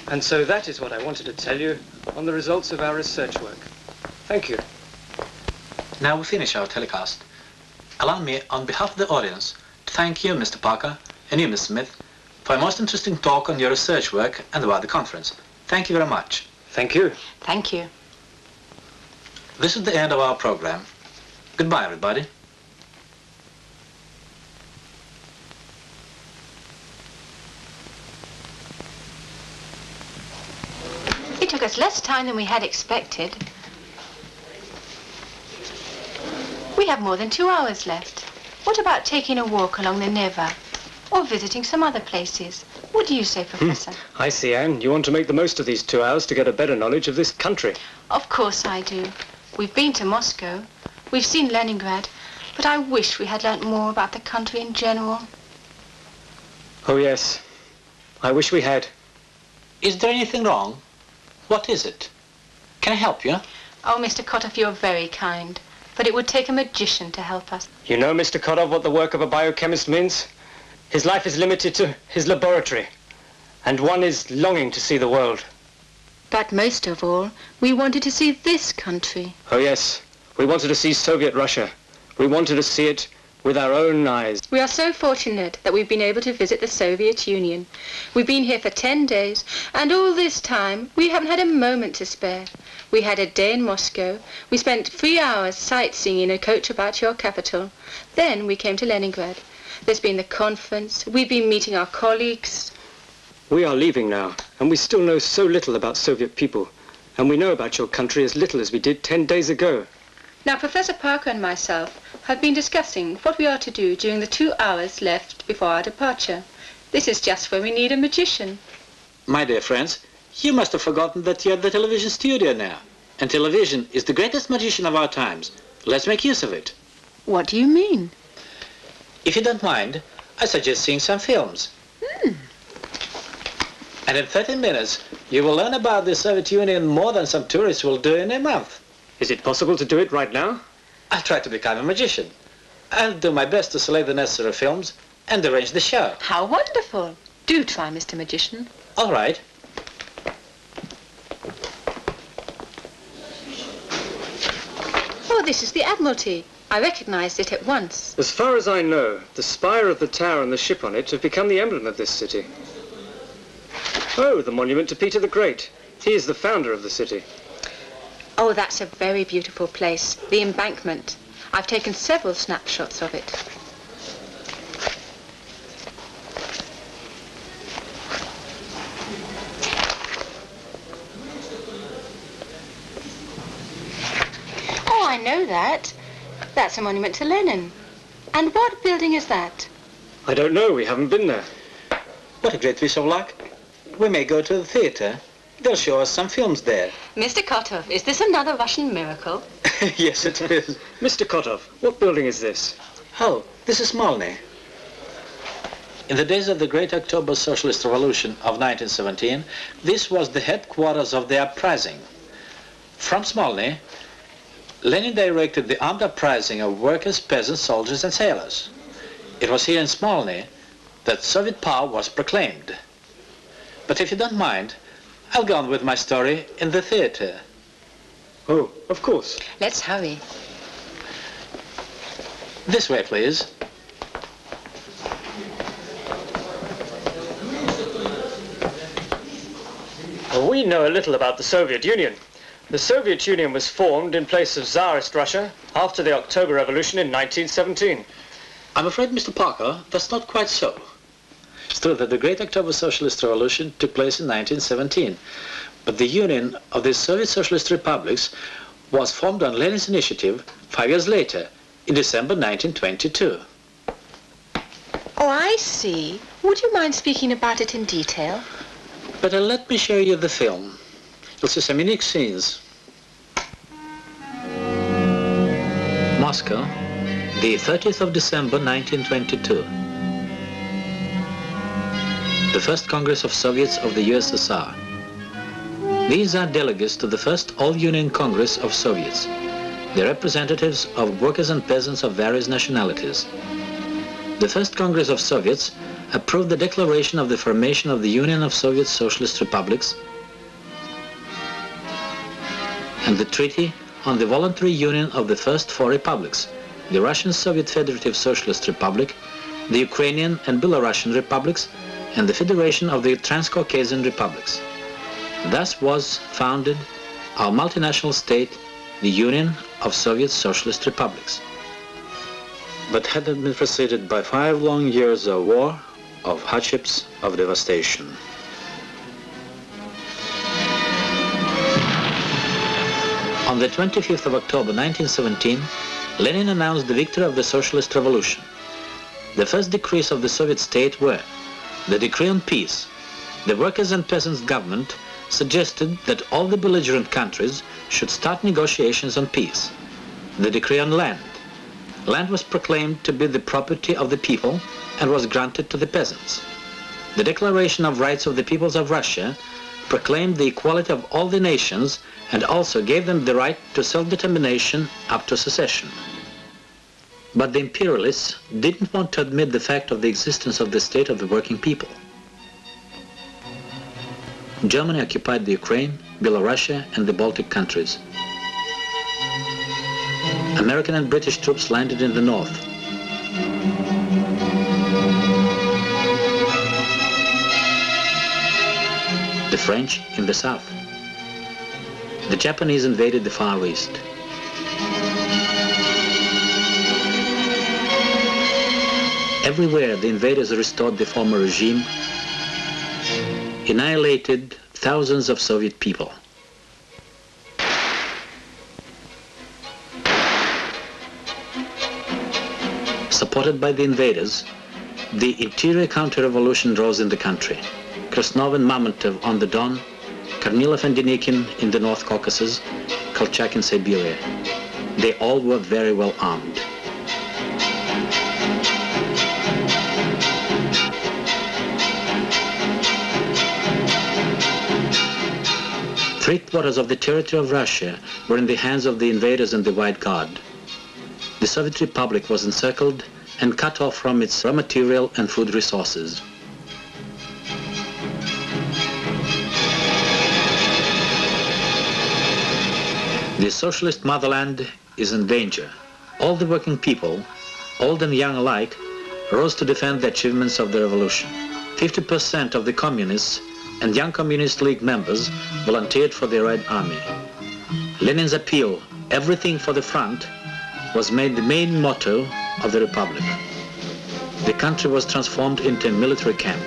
And so that is what I wanted to tell you on the results of our research work. Thank you. Now we finish our telecast. Allow me, on behalf of the audience, to thank you, Mr. Parker, and you, Miss Smith, for a most interesting talk on your research work and about the conference. Thank you very much. Thank you. Thank you. This is the end of our program. Goodbye, everybody. It took us less time than we had expected. We have more than 2 hours left. What about taking a walk along the Neva? Or visiting some other places? What do you say, Professor? I see, Anne. You want to make the most of these 2 hours to get a better knowledge of this country. Of course I do. We've been to Moscow. We've seen Leningrad. But I wish we had learnt more about the country in general. Oh, yes. I wish we had. Is there anything wrong? What is it? Can I help you? Oh, Mr. Kotov, you're very kind. But it would take a magician to help us. You know, Mr. Kotov, what the work of a biochemist means? His life is limited to his laboratory. And one is longing to see the world. But most of all, we wanted to see this country. Oh, yes. We wanted to see Soviet Russia. We wanted to see it with our own eyes. We are so fortunate that we've been able to visit the Soviet Union. We've been here for 10 days, and all this time we haven't had a moment to spare. We had a day in Moscow. We spent 3 hours sightseeing in a coach about your capital. Then we came to Leningrad. There's been the conference. We've been meeting our colleagues. We are leaving now, and we still know so little about Soviet people. And we know about your country as little as we did 10 days ago. Now, Professor Parker and myself have been discussing what we are to do during the 2 hours left before our departure. This is just where we need a magician. My dear friends, you must have forgotten that you're at the television studio now. And television is the greatest magician of our times. Let's make use of it. What do you mean? If you don't mind, I suggest seeing some films. And in 30 minutes, you will learn about the Soviet Union more than some tourists will do in a month. Is it possible to do it right now? I'll try to become a magician. I'll do my best to select the necessary films and arrange the show. How wonderful. Do try, Mr. Magician. All right. Oh, this is the Admiralty. I recognized it at once. As far as I know, the spire of the tower and the ship on it have become the emblem of this city. Oh, the monument to Peter the Great. He is the founder of the city. Oh, that's a very beautiful place, the embankment. I've taken several snapshots of it. Oh, I know that. That's a monument to Lenin. And what building is that? I don't know, we haven't been there. What a great piece of luck. We may go to the theater. They'll show us some films there. Mr. Kotov, is this another Russian miracle? Yes, it is. Mr. Kotov, what building is this? Oh, this is Smolny. In the days of the Great October Socialist Revolution of 1917, this was the headquarters of the uprising. From Smolny, Lenin directed the armed uprising of workers, peasants, soldiers, and sailors. It was here in Smolny that Soviet power was proclaimed. But if you don't mind, I'll go on with my story in the theater. Oh, of course. Let's hurry. This way, please. Well, we know a little about the Soviet Union. The Soviet Union was formed in place of Tsarist Russia after the October Revolution in 1917. I'm afraid, Mr. Parker, that's not quite so. It's true that the Great October Socialist Revolution took place in 1917, but the Union of the Soviet Socialist Republics was formed on Lenin's initiative 5 years later, in December 1922. Oh, I see. Would you mind speaking about it in detail? But let me show you the film. You'll see some unique scenes. Moscow, the 30th of December 1922. The First Congress of Soviets of the Ussr-Sssr. These are delegates to the First All-Union Congress of Soviets. the representatives of workers and peasants of various nationalities. The first Congress of Soviets approved the declaration of the formation of the Union of Soviet Socialist Republics and the Treaty on the voluntary union of the first four republics, the Russian Soviet Federative Socialist Republic, the Ukrainian and Belarusian republics, and the Federation of the Transcaucasian republics. Thus was founded our multinational state, the Union of Soviet Socialist Republics. But had it been preceded by 5 long years of war, of hardships, of devastation. On the 25th of October 1917, Lenin announced the victory of the Socialist Revolution. The first decrees of the Soviet state were the decree on peace. The workers' and peasants' government suggested that all the belligerent countries should start negotiations on peace. The decree on land. Land was proclaimed to be the property of the people and was granted to the peasants. The Declaration of Rights of the Peoples of Russia proclaimed the equality of all the nations and also gave them the right to self-determination up to secession. But the imperialists didn't want to admit the fact of the existence of the state of the working people. Germany occupied the Ukraine, Belarus, and the Baltic countries. American and British troops landed in the north. The French in the south. The Japanese invaded the Far East. Everywhere the invaders restored the former regime, annihilated thousands of Soviet people. Supported by the invaders, the interior counter-revolution rose in the country. Krasnov and Mamontov on the Don, Kornilov and Denikin in the North Caucasus, Kolchak in Siberia. They all were very well armed. Three-quarters of the territory of Russia were in the hands of the invaders and the White Guard. The Soviet Republic was encircled and cut off from its raw material and food resources. The socialist motherland is in danger. All the working people, old and young alike, rose to defend the achievements of the revolution. 50% of the communists and young Communist League members volunteered for the Red Army. Lenin's appeal, "Everything for the front," was made the main motto of the Republic. The country was transformed into a military camp.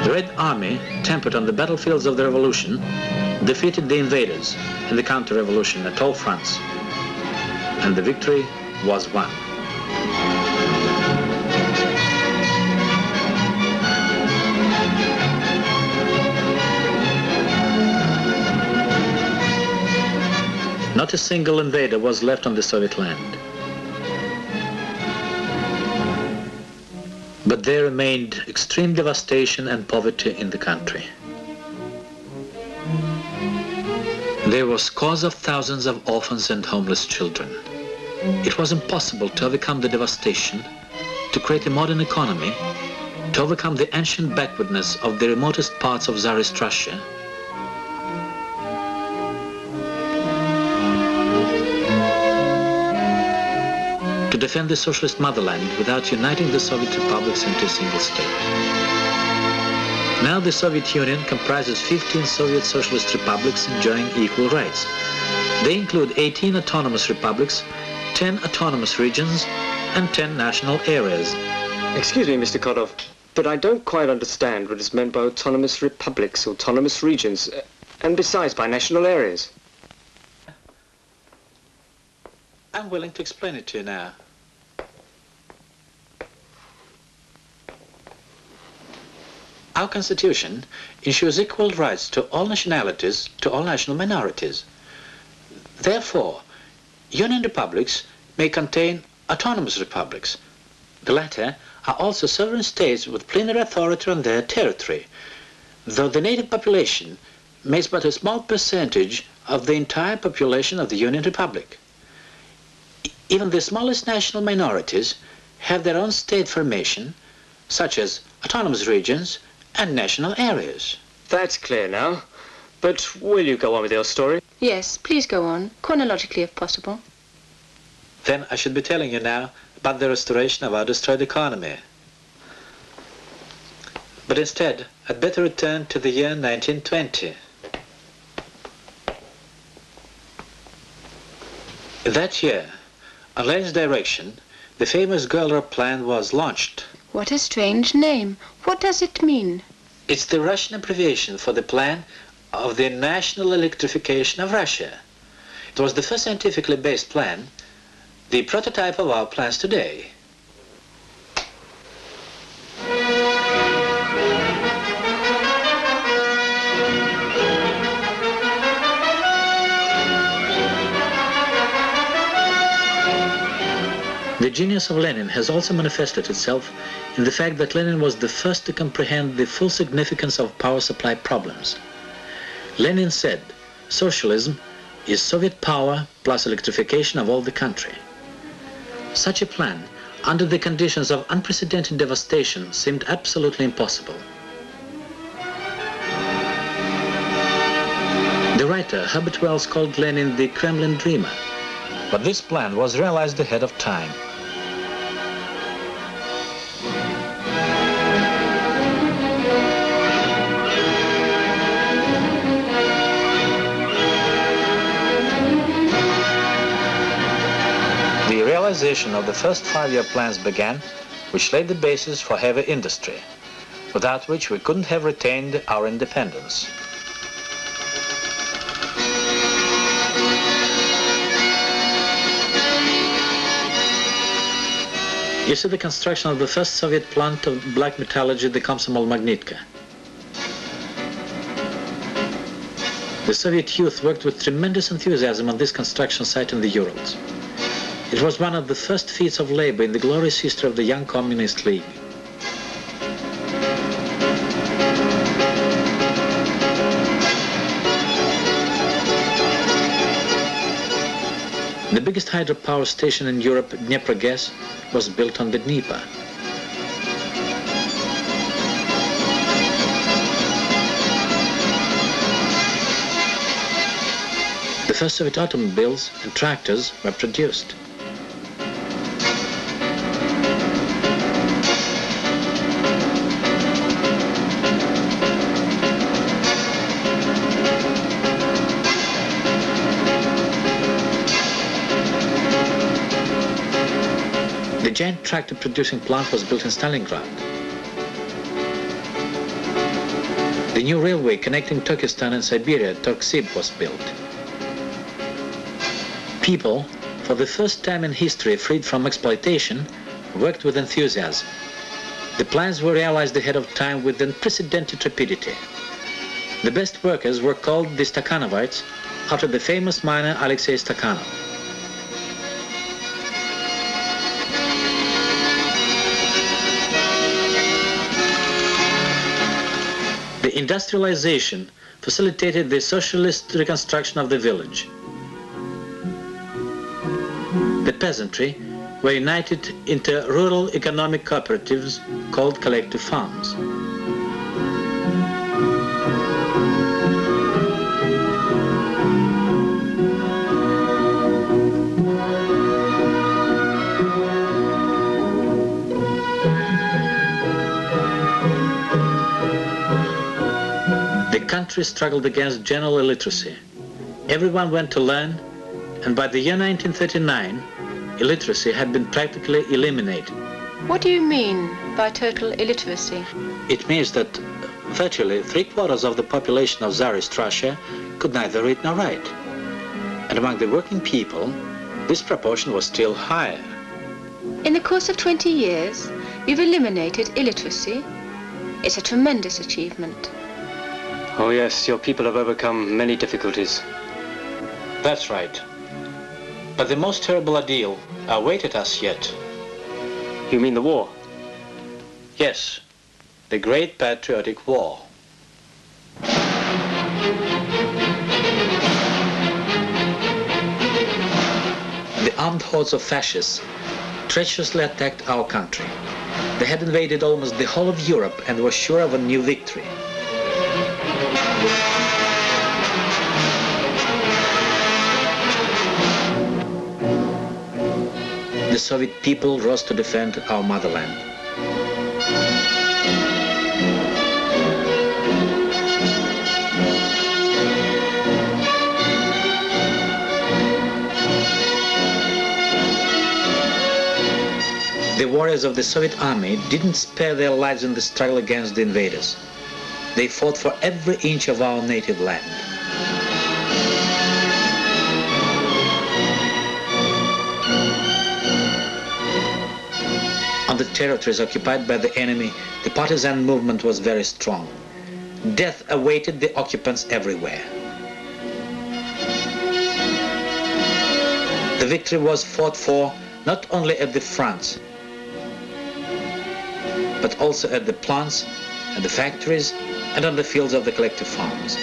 The Red Army, tempered on the battlefields of the revolution, defeated the invaders in the counter-revolution at all fronts, and the victory was won. Not a single invader was left on the Soviet land. But there remained extreme devastation and poverty in the country. There were scores of thousands of orphans and homeless children. It was impossible to overcome the devastation, to create a modern economy, to overcome the ancient backwardness of the remotest parts of Tsarist Russia, to defend the socialist motherland without uniting the Soviet republics into a single state. Now the Soviet Union comprises 15 Soviet socialist republics enjoying equal rights. They include 18 autonomous republics, 10 autonomous regions, and 10 national areas. Excuse me, Mr. Kodov, but I don't quite understand what is meant by autonomous republics, autonomous regions, and besides by national areas. I'm willing to explain it to you now. Our Constitution ensures equal rights to all nationalities, to all national minorities. Therefore, Union republics may contain autonomous republics. The latter are also sovereign states with plenary authority on their territory, though the native population makes but a small percentage of the entire population of the Union Republic. Even the smallest national minorities have their own state formation, such as autonomous regions and national areas. That's clear now. But will you go on with your story? Yes, please go on, chronologically if possible. Then I should be telling you now about the restoration of our destroyed economy. But instead, I'd better return to the year 1920. In that year, on Lenin's direction, the famous Goldar Plan was launched. What a strange name. What does it mean? It's the Russian abbreviation for the plan of the national electrification of Russia. It was the first scientifically based plan, the prototype of our plans today. The genius of Lenin has also manifested itself in the fact that Lenin was the first to comprehend the full significance of power supply problems. Lenin said, socialism is Soviet power plus electrification of all the country. Such a plan, under the conditions of unprecedented devastation, seemed absolutely impossible. The writer Herbert Wells called Lenin the Kremlin dreamer, but this plan was realized ahead of time. The realization of the first 5-year plans began, which laid the basis for heavy industry, without which we couldn't have retained our independence. You see the construction of the first Soviet plant of black metallurgy, the Komsomol Magnitka. The Soviet youth worked with tremendous enthusiasm on this construction site in the Urals. It was one of the first feats of labor in the glorious history of the young Communist League. The biggest hydropower station in Europe, Dnieprogas, was built on the Dnieper. The first Soviet automobiles and tractors were produced. The giant tractor producing plant was built in Stalingrad. The new railway connecting Turkestan and Siberia, Turksib, was built. People, for the first time in history freed from exploitation, worked with enthusiasm. The plans were realized ahead of time with unprecedented rapidity. The best workers were called the Stakhanovites, after the famous miner Alexei Stakhanov. The industrialization facilitated the socialist reconstruction of the village. The peasantry were united into rural economic cooperatives called collective farms. The country struggled against general illiteracy. Everyone went to learn, and by the year 1939, illiteracy had been practically eliminated. What do you mean by total illiteracy? It means that virtually 3/4 of the population of Tsarist Russia could neither read nor write. And among the working people, this proportion was still higher. In the course of 20 years, you've eliminated illiteracy? It's a tremendous achievement. Oh yes, your people have overcome many difficulties. That's right. But the most terrible ordeal awaited us yet. You mean the war? Yes, the Great Patriotic War. The armed hordes of fascists treacherously attacked our country. They had invaded almost the whole of Europe and were sure of a new victory. The Soviet people rose to defend our motherland. The warriors of the Soviet army didn't spare their lives in the struggle against the invaders. They fought for every inch of our native land. On the territories occupied by the enemy, the partisan movement was very strong. Death awaited the occupants everywhere. The victory was fought for not only at the fronts, but also at the plants, at the factories, and on the fields of the collective farms.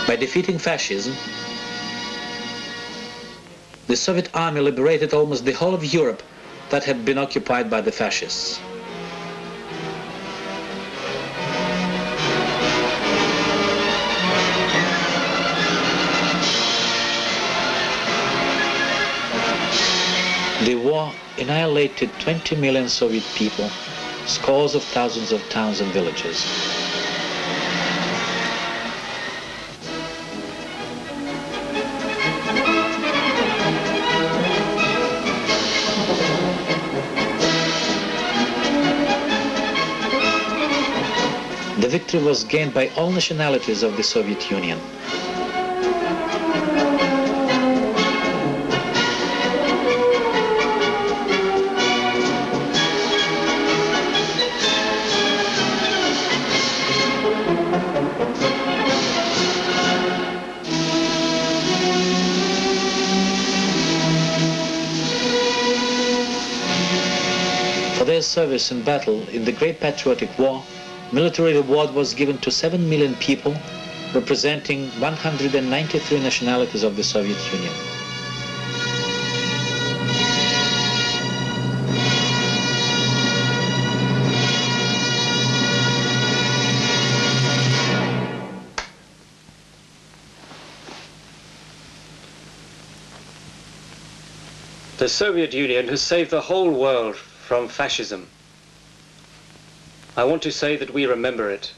By defeating fascism, the Soviet army liberated almost the whole of Europe that had been occupied by the fascists. The war annihilated 20 million Soviet people, scores of thousands of towns and villages. The victory was gained by all nationalities of the Soviet Union. For their service in battle in the Great Patriotic War, military reward was given to 7 million people, representing 193 nationalities of the Soviet Union. The Soviet Union has saved the whole world from fascism. I want to say that we remember it.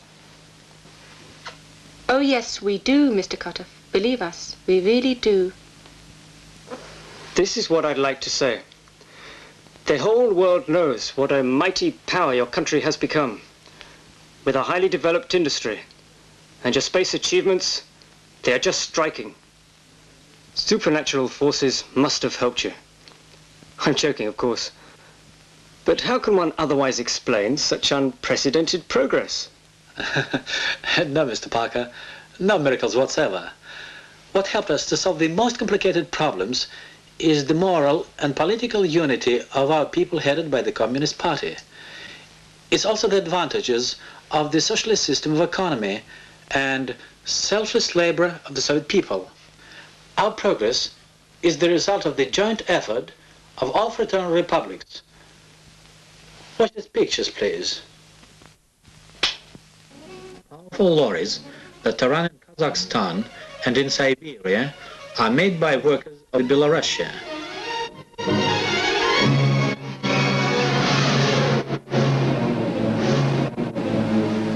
Oh yes, we do, Mr. Kotov. Believe us, we really do. This is what I'd like to say. The whole world knows what a mighty power your country has become, with a highly developed industry. And your space achievements, they are just striking. Supernatural forces must have helped you. I'm joking, of course. But how can one otherwise explain such unprecedented progress? No, Mr. Parker, no miracles whatsoever. What helped us to solve the most complicated problems is the moral and political unity of our people headed by the Communist Party. It's also the advantages of the socialist system of economy and selfless labor of the Soviet people. Our progress is the result of the joint effort of all fraternal republics. Watch these pictures, please. Powerful lorries that run in Kazakhstan and in Siberia are made by workers of Belarusia.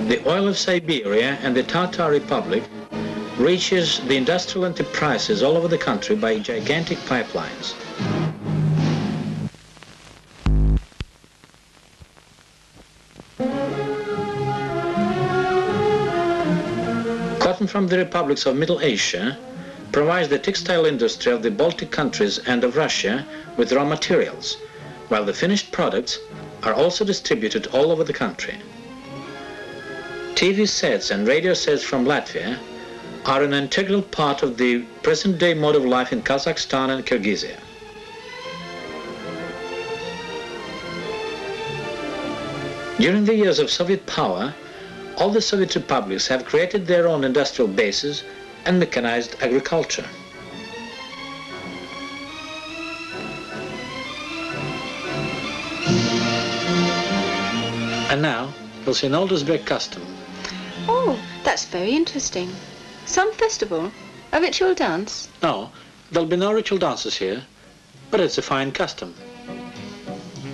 The oil of Siberia and the Tatar Republic reaches the industrial enterprises all over the country by gigantic pipelines. often from the republics of Middle Asia, provides the textile industry of the Baltic countries and of Russia with raw materials, while the finished products are also distributed all over the country. TV sets and radio sets from Latvia are an integral part of the present-day mode of life in Kazakhstan and Kyrgyzia. During the years of Soviet power, all the Soviet republics have created their own industrial bases and mechanized agriculture. And now, we'll see an old Uzbek custom. Oh, that's very interesting. Some festival? A ritual dance? No, there'll be no ritual dances here, but it's a fine custom.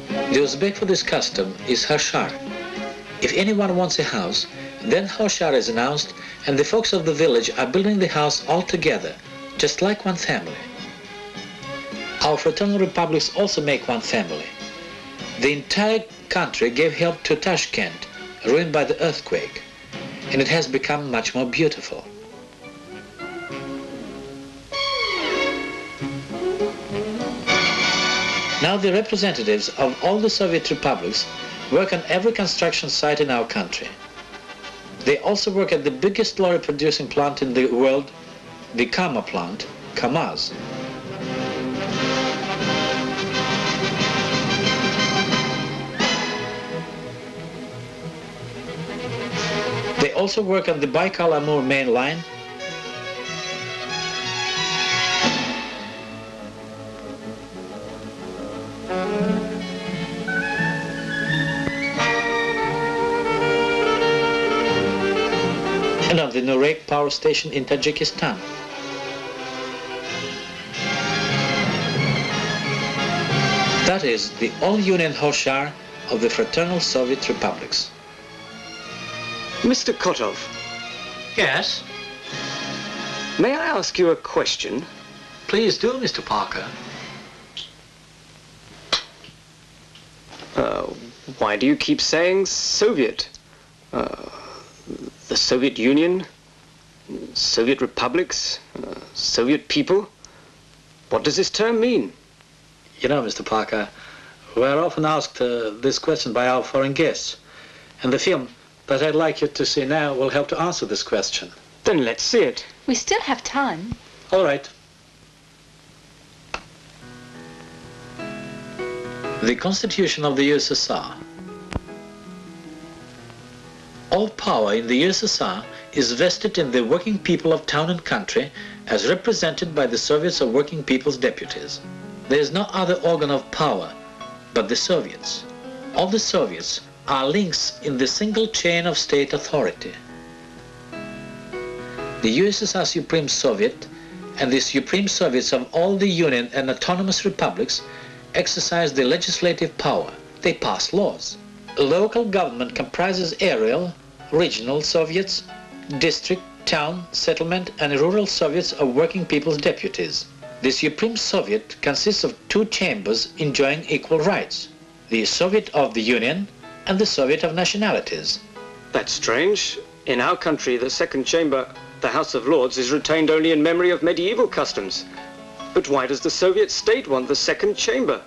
The Uzbek for this custom is Hoshar. If anyone wants a house, then Hoshar is announced, and the folks of the village are building the house all together, just like one family. Our fraternal republics also make one family. The entire country gave help to Tashkent, ruined by the earthquake, and it has become much more beautiful. Now the representatives of all the Soviet republics work on every construction site in our country. They also work at the biggest lorry producing plant in the world, the Kama plant, Kamaz. They also work on the Baikal-Amur main line, and on the Nurek power station in Tajikistan. That is the all-union Hoshar of the fraternal Soviet republics. Mr. Kotov, Yes? may I ask you a question? Please do, Mr. Parker. Why do you keep saying Soviet? The Soviet Union? Soviet republics? Soviet people? What does this term mean? You know, Mr. Parker, we're often asked this question by our foreign guests, and the film that I'd like you to see now will help to answer this question. Then let's see it. We still have time. All right. The Constitution of the USSR. All power in the USSR is vested in the working people of town and country as represented by the Soviets of Working People's Deputies. There is no other organ of power but the Soviets. All the Soviets are links in the single chain of state authority. The USSR Supreme Soviet and the Supreme Soviets of all the Union and autonomous republics exercise the legislative power. They pass laws. Local government comprises aerial, regional Soviets, district, town, settlement and rural Soviets of Working People's Deputies. The Supreme Soviet consists of two chambers enjoying equal rights, the Soviet of the Union and the Soviet of Nationalities. That's strange. In our country, the second chamber, the House of Lords, is retained only in memory of medieval customs. But why does the Soviet state want the second chamber?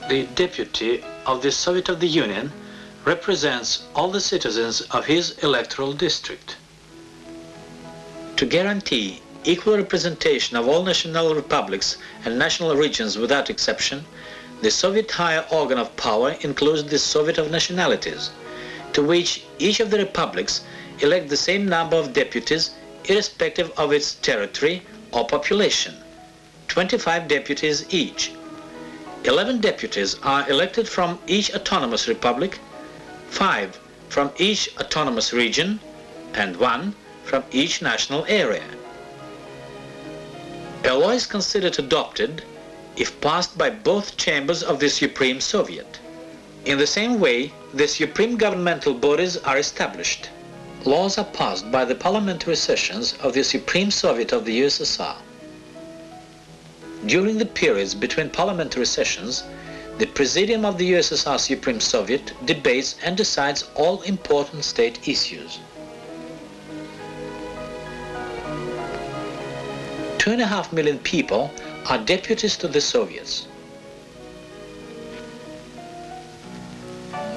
The deputy of the Soviet of the Union represents all the citizens of his electoral district. To guarantee equal representation of all national republics and national regions without exception, the Soviet higher organ of power includes the Soviet of Nationalities, to which each of the republics elect the same number of deputies irrespective of its territory or population, 25 deputies each. 11 deputies are elected from each autonomous republic, 5 from each autonomous region, and 1 from each national area. A law is considered adopted if passed by both chambers of the Supreme Soviet. In the same way, the supreme governmental bodies are established. Laws are passed by the parliamentary sessions of the Supreme Soviet of the USSR. During the periods between parliamentary sessions, the Presidium of the USSR Supreme Soviet debates and decides all important state issues. 2.5 million people are deputies to the Soviets.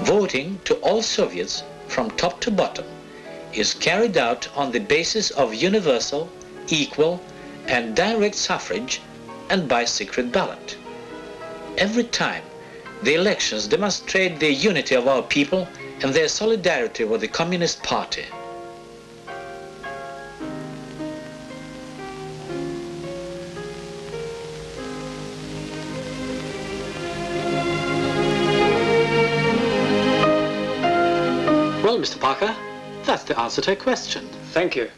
Voting to all Soviets from top to bottom is carried out on the basis of universal, equal and direct suffrage and by secret ballot. Every time the elections demonstrate the unity of our people and their solidarity with the Communist Party. Well, Mr. Parker, that's the answer to your question. Thank you.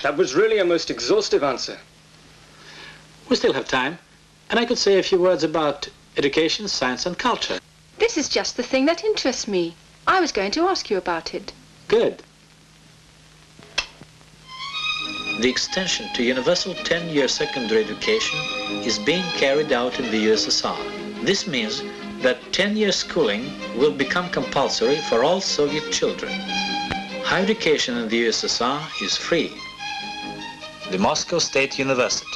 That was really a most exhaustive answer. We still have time, and I could say a few words about education, science and culture. This is just the thing that interests me. I was going to ask you about it. Good. The extension to universal 10-year secondary education is being carried out in the USSR. This means that 10-year schooling will become compulsory for all Soviet children. Higher education in the USSR is free. The Moscow State University.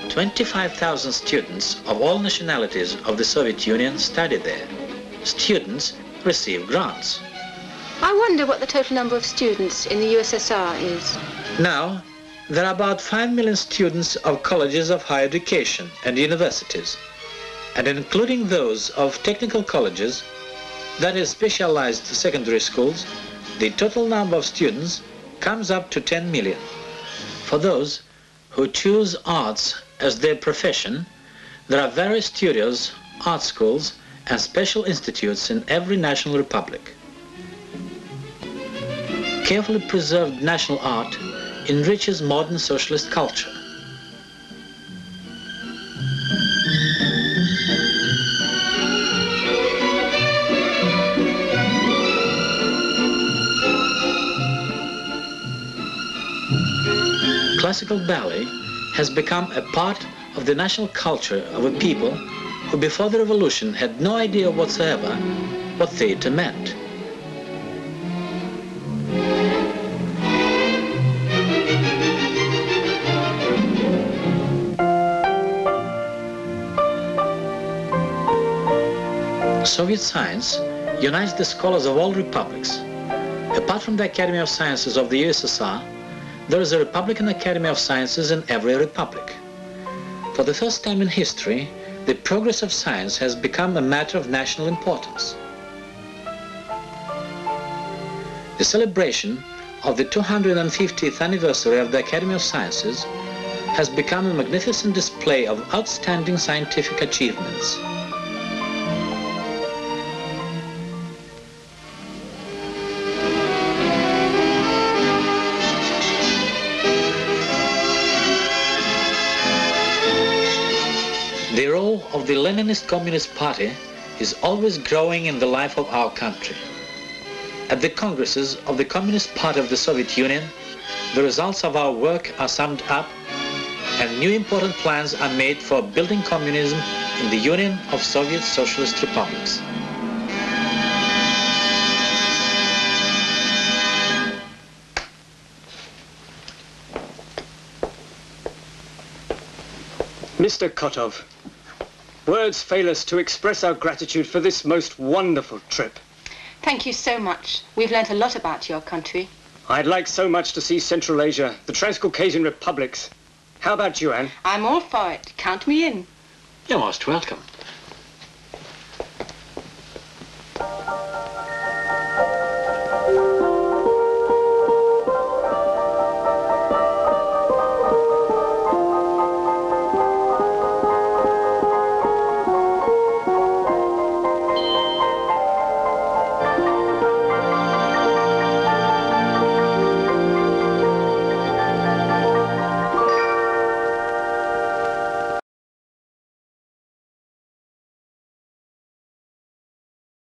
25,000 students of all nationalities of the Soviet Union study there. Students receive grants. I wonder what the total number of students in the USSR is. Now, there are about 5 million students of colleges of higher education and universities, and including those of technical colleges, that is specialized secondary schools, the total number of students comes up to 10 million. For those who choose arts as their profession, there are various studios, art schools, and special institutes in every national republic. Carefully preserved national art enriches modern socialist culture. Classical ballet has become a part of the national culture of a people who before the revolution had no idea whatsoever what theater meant. Soviet science unites the scholars of all republics. Apart from the Academy of Sciences of the USSR, there is a Republican Academy of Sciences in every republic. For the first time in history, the progress of science has become a matter of national importance. The celebration of the 250th anniversary of the Academy of Sciences has become a magnificent display of outstanding scientific achievements. The role of the Leninist Communist Party is always growing in the life of our country. At the congresses of the Communist Party of the Soviet Union, the results of our work are summed up and new important plans are made for building communism in the Union of Soviet Socialist Republics. Mr. Kotov, words fail us to express our gratitude for this most wonderful trip. Thank you so much. We've learnt a lot about your country. I'd like so much to see Central Asia, the Transcaucasian republics. How about you, Anne? I'm all for it. Count me in. You're most welcome.